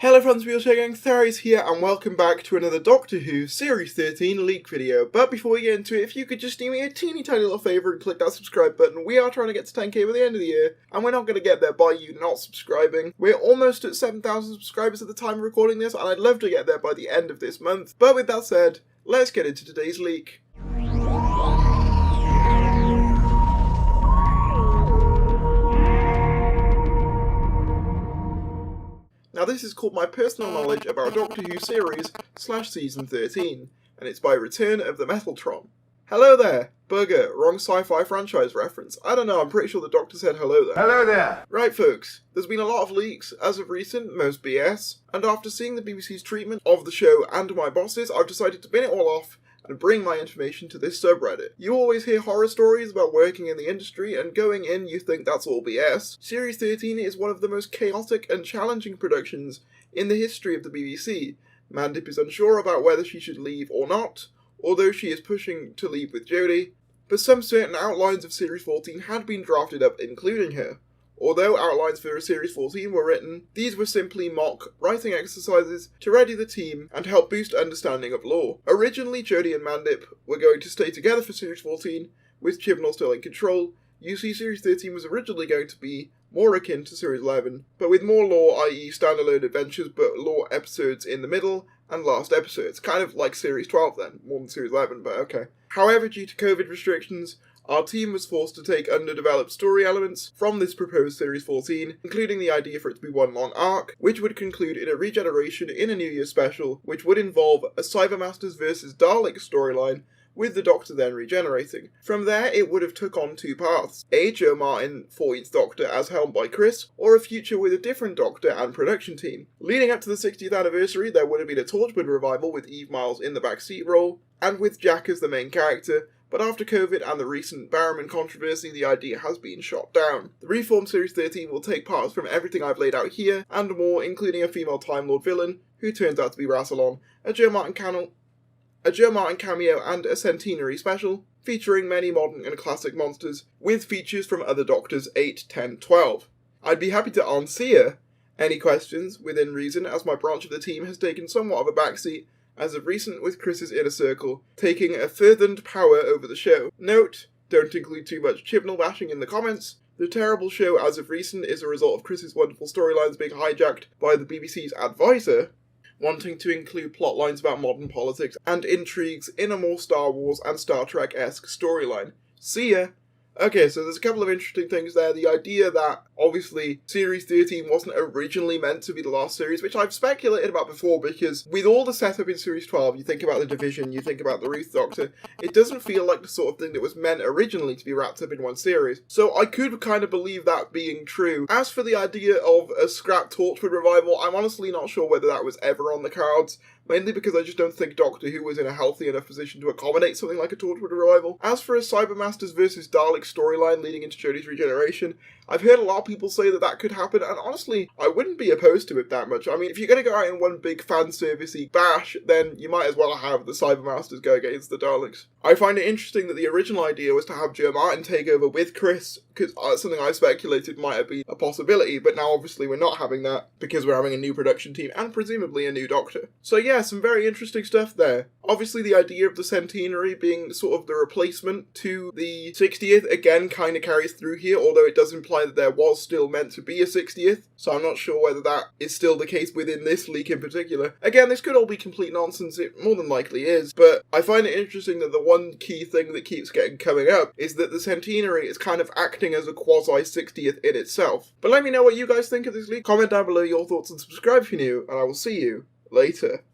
Hello friends, we are checking Tharries here, and welcome back to another Doctor Who Series 13 leak video. But before we get into it, if you could just do me a teeny tiny little favour and click that subscribe button. We are trying to get to 10k by the end of the year, and we're not going to get there by you not subscribing. We're almost at 7,000 subscribers at the time of recording this, and I'd love to get there by the end of this month. But with that said, let's get into today's leak. Now this is called My Personal Knowledge About Doctor Who Series / Season 13, and it's by Return of the Metaltron. Hello there! Bugger, wrong sci-fi franchise reference. I don't know, I'm pretty sure the Doctor said hello there. Hello there! Right folks, there's been a lot of leaks as of recent, most BS, and after seeing the BBC's treatment of the show and my bosses, I've decided to bin it all off and bring my information to this subreddit. You always hear horror stories about working in the industry, and going in you think that's all BS. Series 13 is one of the most chaotic and challenging productions in the history of the BBC. Mandip is unsure about whether she should leave or not, although she is pushing to leave with Jodie, but some certain outlines of Series 14 had been drafted up including her. Although outlines for Series 14 were written, these were simply mock writing exercises to ready the team and help boost understanding of lore. Originally, Jodie and Mandip were going to stay together for Series 14, with Chibnall still in control. You see, Series 13 was originally going to be more akin to Series 11, but with more lore, i.e. standalone adventures but lore episodes in the middle, and last episodes. Kind of like Series 12 then, more than Series 11, but okay. However, due to COVID restrictions, our team was forced to take underdeveloped story elements from this proposed Series 14, including the idea for it to be one long arc, which would conclude in a regeneration in a New Year special, which would involve a Cybermasters vs Daleks storyline, with the Doctor then regenerating. From there, it would have took on two paths: a Joe Martin 14th Doctor as helmed by Chris, or a future with a different Doctor and production team. Leading up to the 60th anniversary, there would have been a Torchwood revival with Eve Miles in the backseat role, and with Jack as the main character, but after COVID and the recent CYBERMEN controversy, the idea has been shot down. The reformed Series 13 will take parts from everything I've laid out here, and more, including a female Time Lord villain, who turns out to be Rassilon, a Joe Martin cameo and a centenary special, featuring many modern and classic monsters, with features from other Doctors 8, 10, 12. I'd be happy to answer any questions within reason, as my branch of the team has taken somewhat of a backseat, as of recent with Chris's Inner Circle, taking a furthered power over the show. Note, don't include too much Chibnall bashing in the comments. The terrible show as of recent is a result of Chris's wonderful storylines being hijacked by the BBC's advisor, wanting to include plot lines about modern politics and intrigues in a more Star Wars and Star Trek-esque storyline. See ya! Okay, so there's a couple of interesting things there. The idea that, obviously, Series 13 wasn't originally meant to be the last series, which I've speculated about before, because with all the setup in Series 12, you think about the Division, you think about the Ruth Doctor, it doesn't feel like the sort of thing that was meant originally to be wrapped up in one series. So I could kind of believe that being true. As for the idea of a scrap Torchwood revival, I'm honestly not sure whether that was ever on the cards, mainly because I just don't think Doctor Who was in a healthy enough position to accommodate something like a Torchwood revival. As for a Cybermasters vs Daleks storyline leading into Jodie's regeneration, I've heard a lot of people say that that could happen, and honestly, I wouldn't be opposed to it that much. I mean, if you're going to go out in one big fan-servicey bash, then you might as well have the Cybermasters go against the Daleks. I find it interesting that the original idea was to have Joe Martin take over with Chris, because that's something I speculated might have been a possibility, but now obviously we're not having that, because we're having a new production team, and presumably a new Doctor. So yeah, some very interesting stuff there. Obviously the idea of the centenary being sort of the replacement to the 60th, again, kind of carries through here, although it does imply that there was still meant to be a 60th, so I'm not sure whether that is still the case within this leak in particular. Again, this could all be complete nonsense, it more than likely is, but I find it interesting that the one key thing that keeps coming up is that the centenary is kind of acting as a quasi-60th in itself. But let me know what you guys think of this leak, comment down below your thoughts and subscribe if you're new, and I will see you later.